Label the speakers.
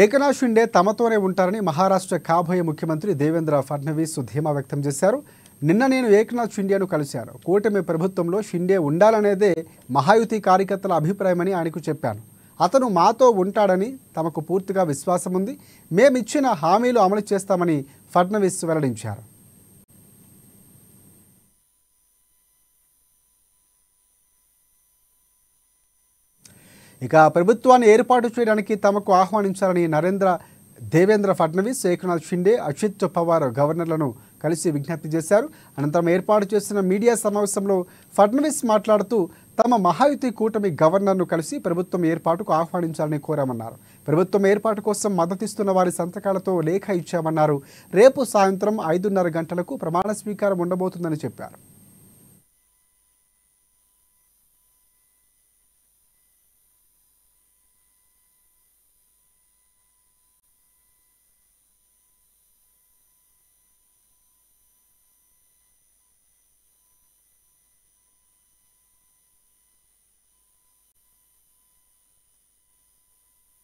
Speaker 1: ఏకనాథ్ షిండే తమతోనే ఉంటారని మహారాష్ట్ర కాబోయే ముఖ్యమంత్రి దేవేంద్ర ఫడ్నవీస్ ధీమా వ్యక్తం చేశారు. నిన్న నేను ఏకనాథ్ షిండేను కలిశాను. కూటమి ప్రభుత్వంలో షిండే ఉండాలనేదే మహాయుతి కార్యకర్తల అభిప్రాయమని ఆయనకు చెప్పాను. అతను మాతో ఉంటాడని తమకు పూర్తిగా విశ్వాసం ఉంది. మేమిచ్చిన హామీలు అమలు చేస్తామని ఫడ్నవీస్ వెల్లడించారు. ఇక ప్రభుత్వాన్ని ఏర్పాటు చేయడానికి తమకు ఆహ్వానించాలని దేవేంద్ర ఫడ్నవీస్, ఏకనాథ్ షిండే, అజిత్ పవార్ గవర్నర్లను కలిసి విజ్ఞప్తి చేశారు. అనంతరం ఏర్పాటు చేసిన మీడియా సమావేశంలో ఫడ్నవీస్ మాట్లాడుతూ తమ మహాయుతి కూటమి గవర్నర్ను కలిసి ప్రభుత్వం ఏర్పాటుకు ఆహ్వానించాలని కోరామన్నారు. ప్రభుత్వం ఏర్పాటు కోసం మద్దతిస్తున్న వారి సంతకాలతో లేఖ ఇచ్చామన్నారు. రేపు సాయంత్రం 5:30 గంటలకు ప్రమాణ స్వీకారం ఉండబోతుందని చెప్పారు.